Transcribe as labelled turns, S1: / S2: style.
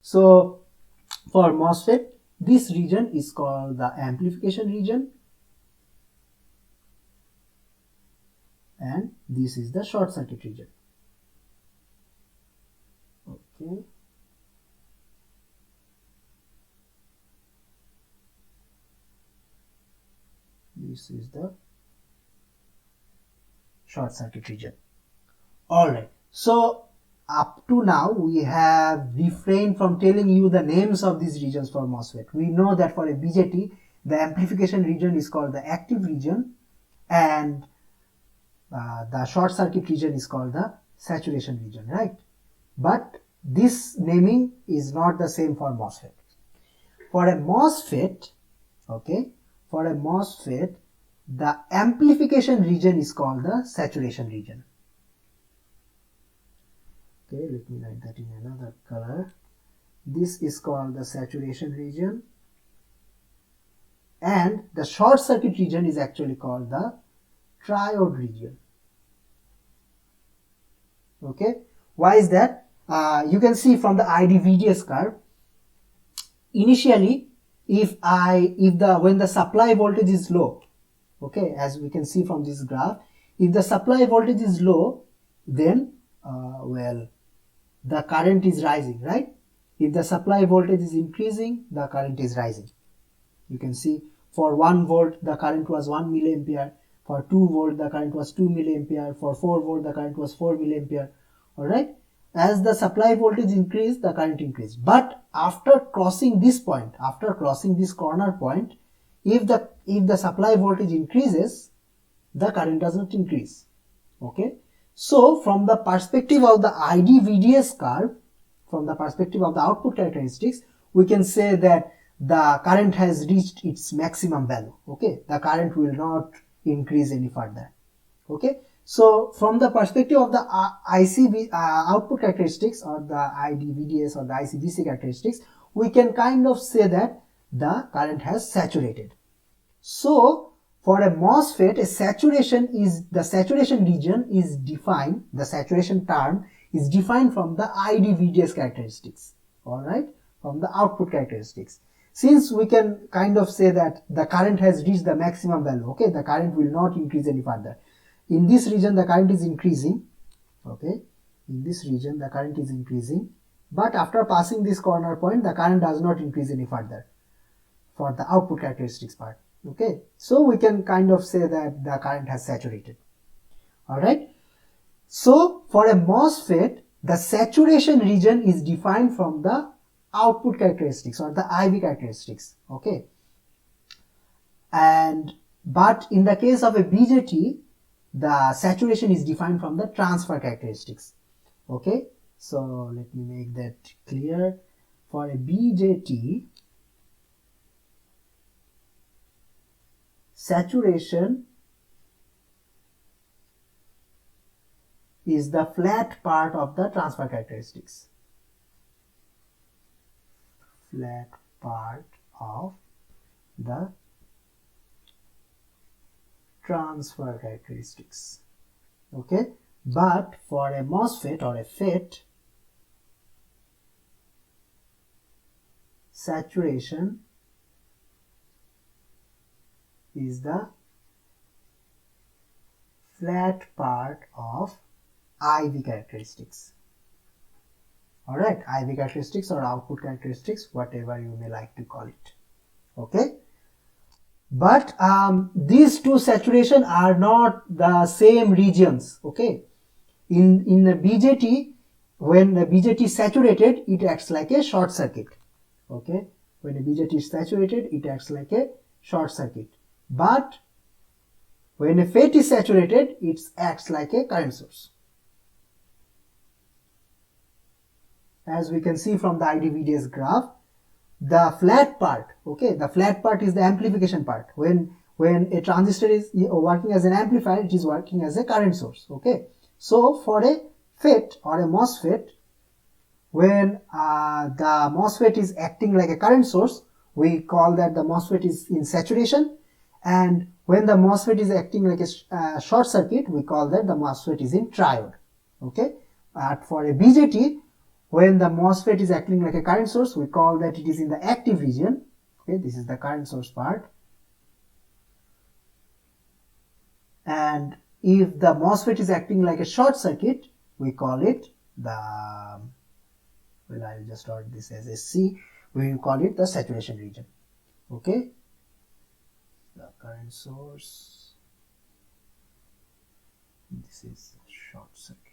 S1: So for MOSFET, this region is called the amplification region, and this is the short circuit region. Okay. This is the short circuit region. Alright, so up to now we have refrained from telling you the names of these regions for MOSFET. We know that for a BJT, the amplification region is called the active region, and the short circuit region is called the saturation region, right? But this naming is not the same for MOSFET. For a MOSFET, okay, for a MOSFET, the amplification region is called the saturation region. Okay, let me write that in another color. This is called the saturation region, and the short circuit region is actually called the triode region. Okay, why is that? You can see from the ID/VDS curve. Initially, when the supply voltage is low, okay, as we can see from this graph, if the supply voltage is low, then the current is rising, right? If the supply voltage is increasing, the current is rising. You can see for 1 volt the current was 1 milliampere, for 2 volt the current was 2 milliampere, for 4 volt the current was 4 milliampere. Alright, as the supply voltage increased, the current increased. But after crossing this point, after crossing this corner point, if the supply voltage increases, the current does not increase. Okay, so from the perspective of the ID/VDS curve, from the perspective of the output characteristics, we can say that the current has reached its maximum value. Okay, the current will not increase any further. Okay, so from the perspective of the output characteristics, or the ID/VDS or the IC/DC characteristics, we can kind of say that the current has saturated. So for a MOSFET, the saturation region is defined, the saturation term is defined from the ID/VDS characteristics, alright, from the output characteristics. Since we can kind of say that the current has reached the maximum value, okay, the current will not increase any further. In this region, the current is increasing, okay, in this region, the current is increasing, but after passing this corner point, the current does not increase any further for the output characteristics part. Okay, so we can kind of say that the current has saturated. Alright, so for a MOSFET, the saturation region is defined from the output characteristics or the IV characteristics. Okay, but in the case of a BJT, the saturation is defined from the transfer characteristics. Okay, so let me make that clear. For a BJT, saturation is the flat part of the transfer characteristics. Flat part of the transfer characteristics. Okay, but for a MOSFET or a FET, saturation is the flat part of IV characteristics. Alright, IV characteristics or output characteristics, whatever you may like to call it. Okay, but these two saturation are not the same regions. Okay, in the BJT, when the BJT is saturated, it acts like a short circuit. Okay, when a BJT is saturated, it acts like a short circuit. But when a FET is saturated, it acts like a current source. As we can see from the ID/VDS graph, the flat part, okay, the flat part is the amplification part. When a transistor is working as an amplifier, it is working as a current source. Okay, so for a FET or a MOSFET, when the MOSFET is acting like a current source, we call that the MOSFET is in saturation, and when the MOSFET is acting like a short circuit, we call that the MOSFET is in triode. Okay, but for a BJT, When the MOSFET is acting like a current source, we call that it is in the active region. Okay, this is the current source part. And if the MOSFET is acting like a short circuit, we call it the, well, I'll just write this as SC, we will call it the saturation region. Okay, the current source, this is short circuit.